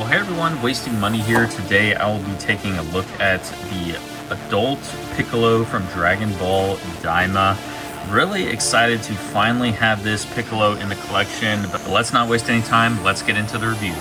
Well, hey everyone, Wasting Money here. Today I will be taking a look at the adult Piccolo from Dragon Ball Daima. Really excited to finally have this Piccolo in the collection, but let's not waste any time. Let's get into the review.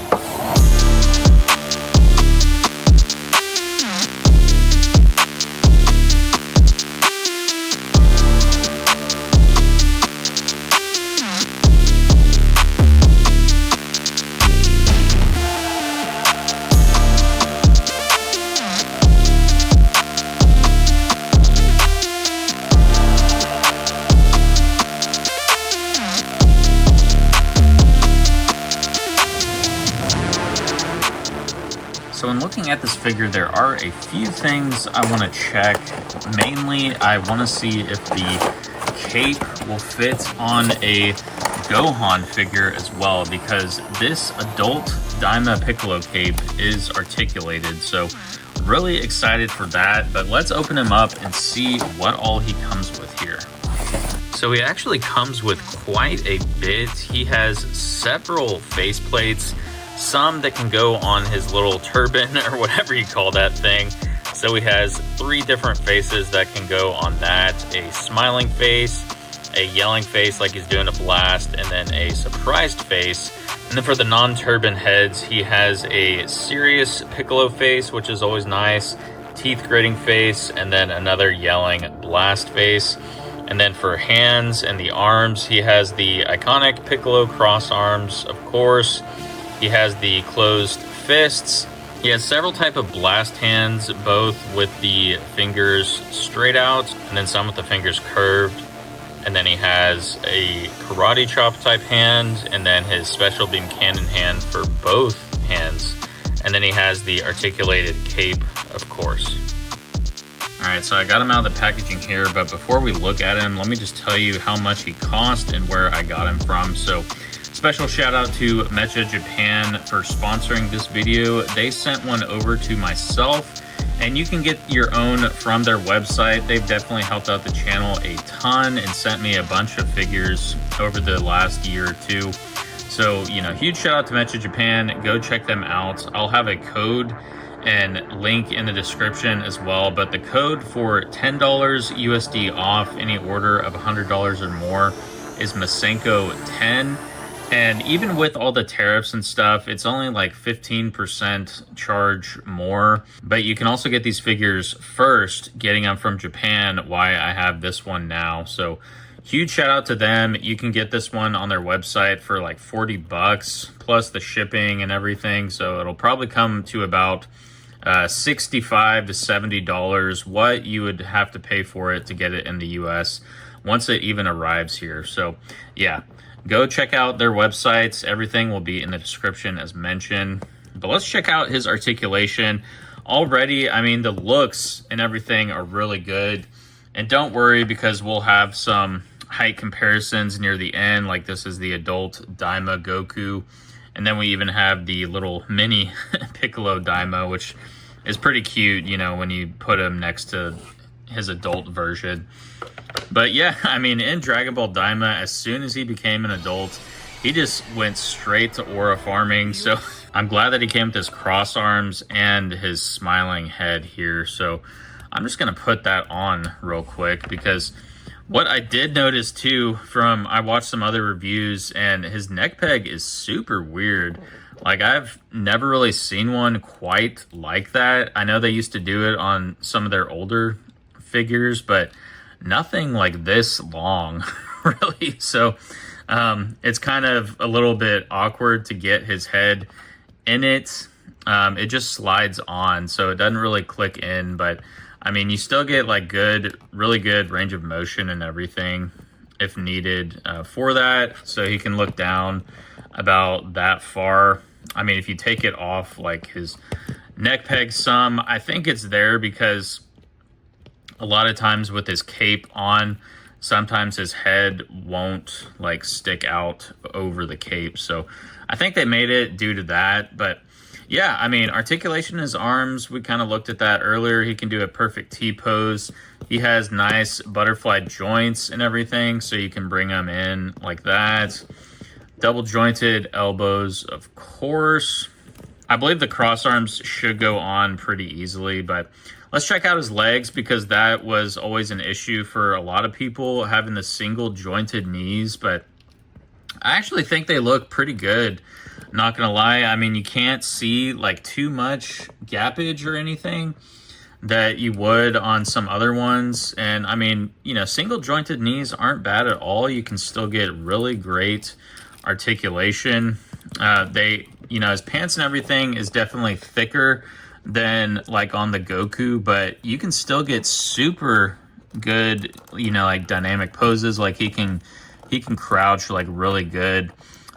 So in looking at this figure, there are a few things I want to check. Mainly, I want to see if the cape will fit on a Gohan figure as well, because this adult Daima Piccolo cape is articulated. So really excited for that, but let's open him up and see what all he comes with here. So he actually comes with quite a bit. He has several faceplates, some that can go on his little turban or whatever you call that thing. So he has 3 different faces that can go on that: a smiling face, a yelling face like he's doing a blast, and then a surprised face. And then for the non-turban heads, he has a serious Piccolo face, which is always nice, teeth gritting face, and then another yelling blast face. And then for hands and the arms, he has the iconic Piccolo cross arms, of course. He has the closed fists. He has several type of blast hands, both with the fingers straight out and then some with the fingers curved. And then he has a karate chop type hand, and then his special beam cannon hand for both hands. And then he has the articulated cape, of course. All right, so I got him out of the packaging here, but before we look at him, let me just tell you how much he cost and where I got him from. So special shout out to Mecha Japan for sponsoring this video. They sent one over to myself, and you can get your own from their website. They've definitely helped out the channel a ton and sent me a bunch of figures over the last year or two. So, huge shout out to Mecha Japan. Go check them out. I'll have a code and link in the description as well, but the code for $10 USD off any order of $100 or more is Masenko10. And even with all the tariffs and stuff, it's only like 15% charge more. But you can also get these figures first, getting them from Japan, why I have this one now. So huge shout out to them. You can get this one on their website for like 40 bucks plus the shipping and everything. So it'll probably come to about $65 to $70, what you would have to pay for it to get it in the US once it even arrives here. So yeah, go check out their websites. Everything will be in the description as mentioned. But let's check out his articulation. Already, I mean, the looks and everything are really good. And don't worry, because we'll have some height comparisons near the end. Like this is the adult Daima Goku. And then we even have the little mini Piccolo Daima, which is pretty cute, when you put him next to his adult version. But yeah, I mean, in Dragon Ball Daima, as soon as he became an adult, he just went straight to aura farming. So I'm glad that he came with his cross arms and his smiling head here. So I'm just going to put that on real quick, because what I did notice too, I watched some other reviews, and his neck peg is super weird. Like, I've never really seen one quite like that. I know they used to do it on some of their older figures, but nothing like this long, really. So it's kind of a little bit awkward to get his head in it. It just slides on, so it doesn't really click in, but I mean, you still get like really good range of motion and everything if needed for that. So he can look down about that far. I mean, if you take it off like his neck peg some, I think it's there because a lot of times with his cape on, sometimes his head won't like stick out over the cape. So I think they made it due to that. But yeah, I mean, articulation in his arms, we kind of looked at that earlier. He can do a perfect T-pose. He has nice butterfly joints and everything, so you can bring them in like that. Double jointed elbows, of course. I believe the cross arms should go on pretty easily, but let's check out his legs, because that was always an issue for a lot of people, having the single jointed knees. But I actually think they look pretty good, not gonna lie. I mean, you can't see like too much gappage or anything that you would on some other ones. And I mean, you know, single jointed knees aren't bad at all. You can still get really great articulation. You know, his pants and everything is definitely thicker than like on the Goku, but you can still get super good, you know, like dynamic poses. Like he can crouch like really good.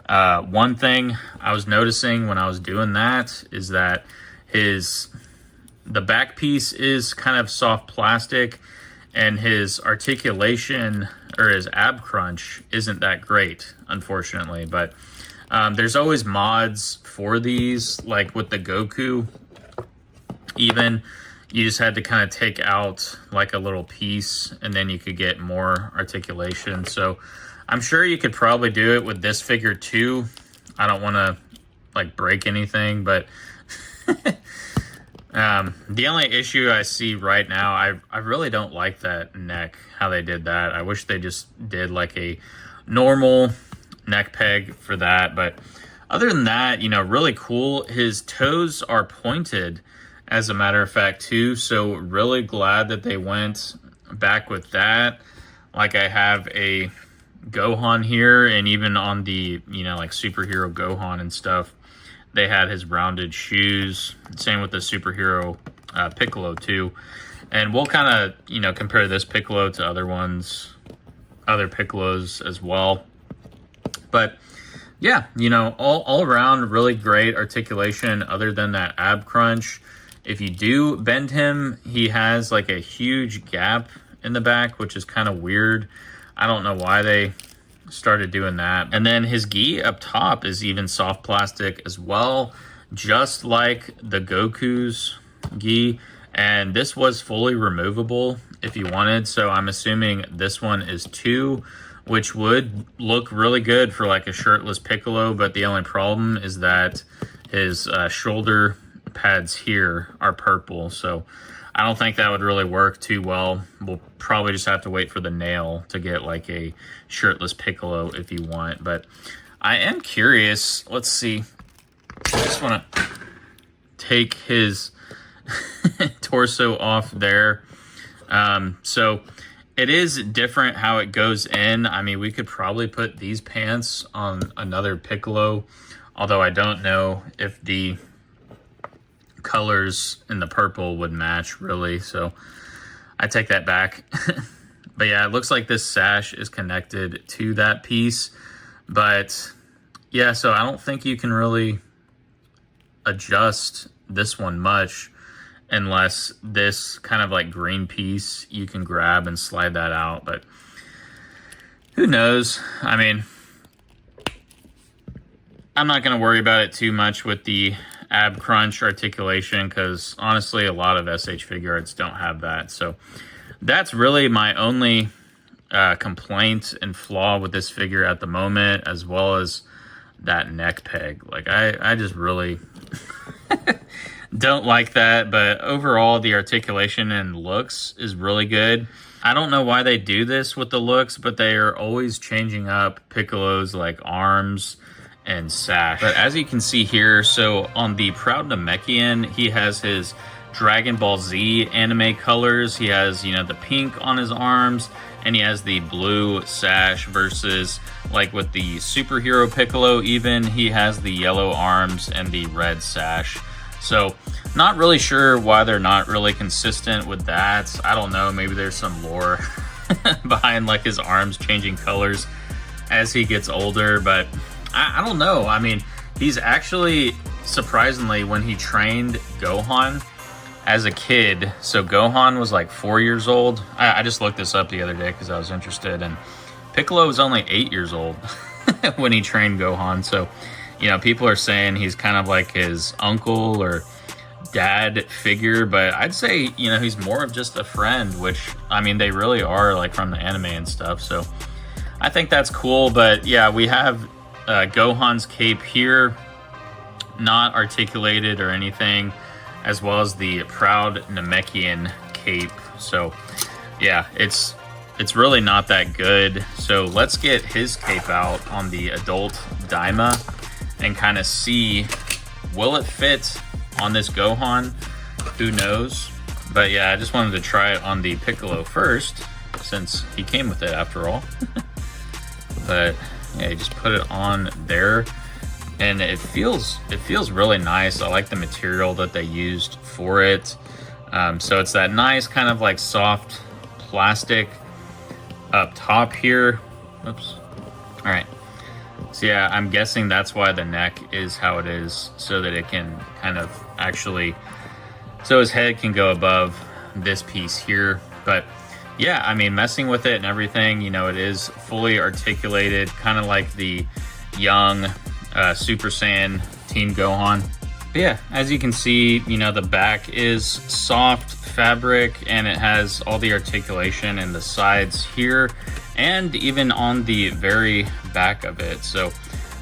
One thing I was noticing when I was doing that is that the back piece is kind of soft plastic, and his articulation or his ab crunch isn't that great, unfortunately. But there's always mods for these, like with the Goku. Even you just had to kind of take out like a little piece, and then you could get more articulation. So I'm sure you could probably do it with this figure too. I don't want to like break anything, but the only issue I see right now, I really don't like that neck, how they did that. I wish they just did like a normal neck peg for that. But other than that, you know, really cool. His toes are pointed, as a matter of fact, too. So really glad that they went back with that. Like I have a Gohan here, and even on the, you know, like superhero Gohan and stuff, they had his rounded shoes. Same with the superhero Piccolo too. And we'll kind of, you know, compare this Piccolo to other Piccolos as well. But yeah, you know, all around really great articulation, other than that ab crunch. If you do bend him, he has like a huge gap in the back, which is kind of weird. I don't know why they started doing that. And then his gi up top is even soft plastic as well, just like the Goku's gi. And this was fully removable if you wanted. So I'm assuming this one is too, which would look really good for like a shirtless Piccolo. But the only problem is that his shoulder pads here are purple. So I don't think that would really work too well. We'll probably just have to wait for the nail to get like a shirtless Piccolo if you want. But I am curious. Let's see. I just want to take his torso off there. So it is different how it goes in. I mean, we could probably put these pants on another Piccolo, although I don't know if the colors in the purple would match really, so I take that back. But yeah, it looks like this sash is connected to that piece. But yeah, so I don't think you can really adjust this one much, unless this kind of like green piece you can grab and slide that out. But who knows? I mean, I'm not going to worry about it too much with the ab crunch articulation, because honestly a lot of SH Figuarts don't have that. So that's really my only complaint and flaw with this figure at the moment, as well as that neck peg. Like I just really don't like that. But overall the articulation and looks is really good. I don't know why they do this with the looks, but they are always changing up Piccolo's like arms and sash. But as you can see here, so on the Proud Namekian, he has his Dragon Ball Z anime colors. He has, you know, the pink on his arms, and he has the blue sash, versus like with the superhero Piccolo, even he has the yellow arms and the red sash. So not really sure why they're not really consistent with that. I don't know, maybe there's some lore behind like his arms changing colors as he gets older. But I don't know. I mean, he's actually, surprisingly, when he trained Gohan as a kid, so Gohan was like 4 years old. I just looked this up the other day because I was interested, and Piccolo was only 8 years old when he trained Gohan. So, you know, people are saying he's kind of like his uncle or dad figure, but I'd say, you know, he's more of just a friend, which, I mean, they really are, like from the anime and stuff. So I think that's cool. But yeah, we have Gohan's cape here. not articulated or anything, as well as the Proud Namekian cape. So yeah, it's really not that good. So let's get his cape out on the adult Daima and kind of see, will it fit on this Gohan? Who knows? But yeah, I just wanted to try it on the Piccolo first, since he came with it after all. But yeah, you just put it on there, and it feels really nice. I like the material that they used for it. So it's that nice kind of like soft plastic up top here. Oops. All right. So yeah, I'm guessing that's why the neck is how it is, so that it can kind of actually, so his head can go above this piece here. But yeah, I mean, messing with it and everything, you know, it is fully articulated, kind of like the young Super Saiyan Teen Gohan. But yeah, as you can see, you know, the back is soft fabric, and it has all the articulation in the sides here, and even on the very back of it. So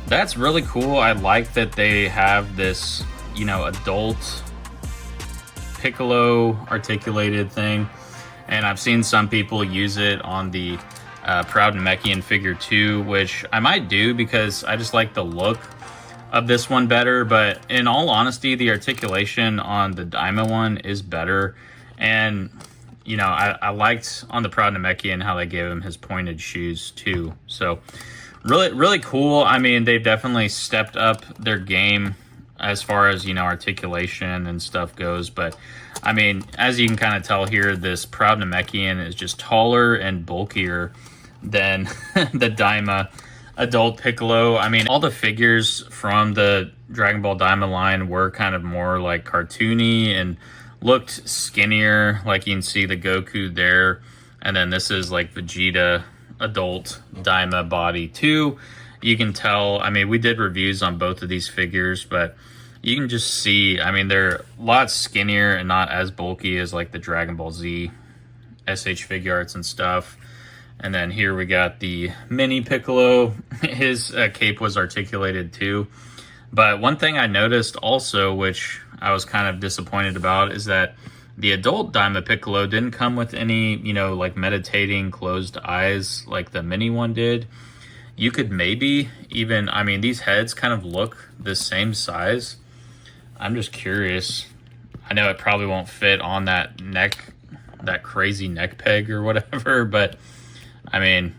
that's really cool. I like that they have this, you know, adult Piccolo articulated thing. And I've seen some people use it on the Proud Namekian figure too, which I might do because I just like the look of this one better. But in all honesty, the articulation on the Daima one is better. And, you know, I liked on the Proud Namekian how they gave him his pointed shoes too. So really cool. I mean, they've definitely stepped up their game as far as, you know, articulation and stuff goes. But I mean, as you can kind of tell here, this Proud Namekian is just taller and bulkier than the Daima adult Piccolo. I mean, all the figures from the Dragon Ball Daima line were kind of more like cartoony and looked skinnier. Like you can see the Goku there. And then this is like Vegeta adult Daima body too. You can tell, I mean, we did reviews on both of these figures, but you can just see, I mean, they're a lot skinnier and not as bulky as like the Dragon Ball Z SH Figuarts and stuff. And then here we got the mini Piccolo. His cape was articulated too. But one thing I noticed also, which I was kind of disappointed about, is that the adult Daima Piccolo didn't come with any, you know, like meditating closed eyes like the mini one did. You could maybe even, I mean, these heads kind of look the same size. I'm just curious. I know it probably won't fit on that neck, that crazy neck peg or whatever, but I mean,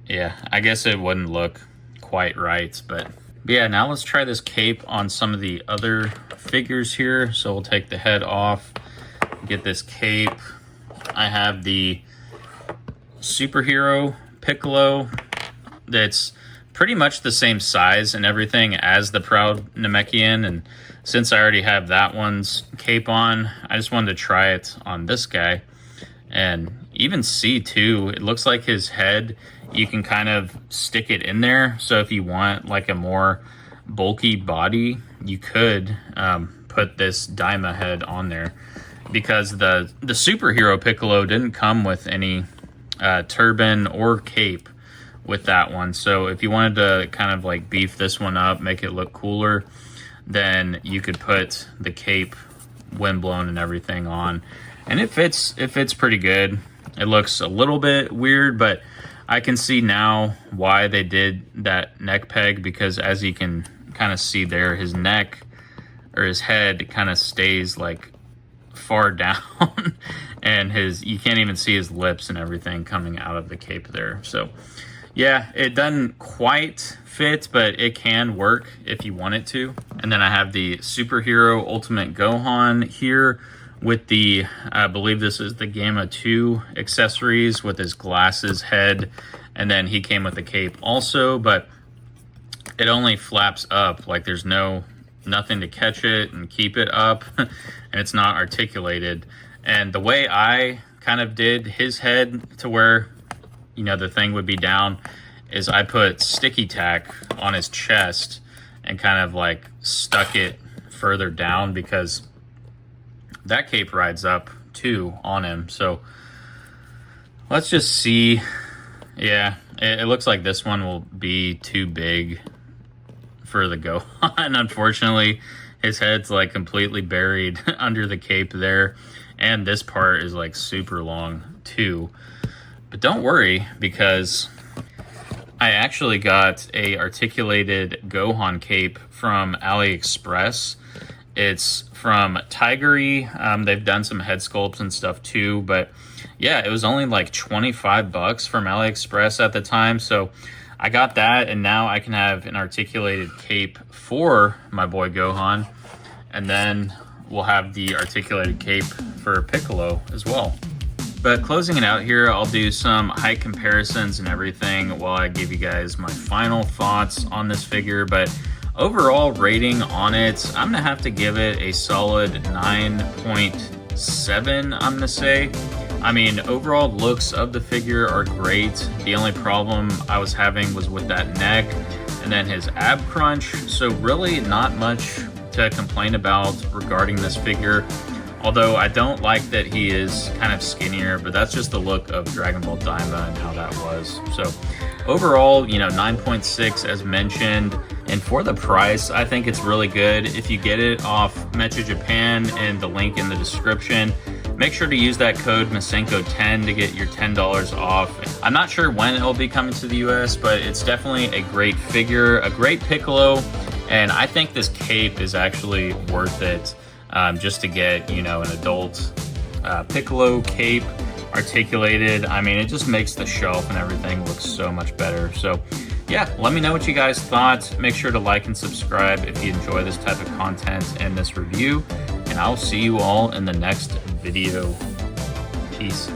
yeah, I guess it wouldn't look quite right. But yeah, now let's try this cape on some of the other figures here. So we'll take the head off, get this cape. I have the superhero Piccolo that's pretty much the same size and everything as the Proud Namekian, and since I already have that one's cape on, I just wanted to try it on this guy. And even see too, it looks like his head, you can kind of stick it in there. So if you want like a more bulky body, you could put this Daima head on there, because the superhero Piccolo didn't come with any turban or cape with that one. So if you wanted to kind of like beef this one up, make it look cooler, then you could put the cape, windblown and everything on, and it fits pretty good. It looks a little bit weird, but I can see now why they did that neck peg, because as you can kind of see there, his neck or his head kind of stays like far down and you can't even see his lips and everything coming out of the cape there. So yeah, it doesn't quite fit, but it can work if you want it to. And then I have the superhero Ultimate Gohan here with the, I believe this is the Gamma 2 accessories with his glasses, head, and then he came with the cape also, but it only flaps up, like there's nothing to catch it and keep it up, and it's not articulated. And the way I kind of did his head to where, you know, the thing would be down, is I put sticky tack on his chest and kind of like stuck it further down, because that cape rides up too on him. So let's just see. Yeah, it looks like this one will be too big for the Gohan. Unfortunately, his head's like completely buried under the cape there. And this part is like super long too. But don't worry, because I actually got a articulated Gohan cape from AliExpress. It's from Tigery. They've done some head sculpts and stuff too, but yeah, it was only like 25 bucks from AliExpress at the time. So I got that, and now I can have an articulated cape for my boy Gohan. And then we'll have the articulated cape for Piccolo as well. But closing it out here, I'll do some height comparisons and everything while I give you guys my final thoughts on this figure. But overall rating on it, I'm gonna have to give it a solid 9.7, I'm gonna say. I mean, overall looks of the figure are great. The only problem I was having was with that neck and then his ab crunch. So really not much to complain about regarding this figure. Although I don't like that he is kind of skinnier, but that's just the look of Dragon Ball Daima and how that was. So overall, you know, 9.6 as mentioned. And for the price, I think it's really good. If you get it off Mecha Japan and the link in the description, make sure to use that code Masenko10 to get your $10 off. I'm not sure when it'll be coming to the US, but it's definitely a great figure, a great Piccolo. And I think this cape is actually worth it. Just to get, you know, an adult Piccolo cape articulated. I mean, it just makes the shelf and everything look so much better. So yeah, let me know what you guys thought. Make sure to like and subscribe if you enjoy this type of content and this review. And I'll see you all in the next video. Peace.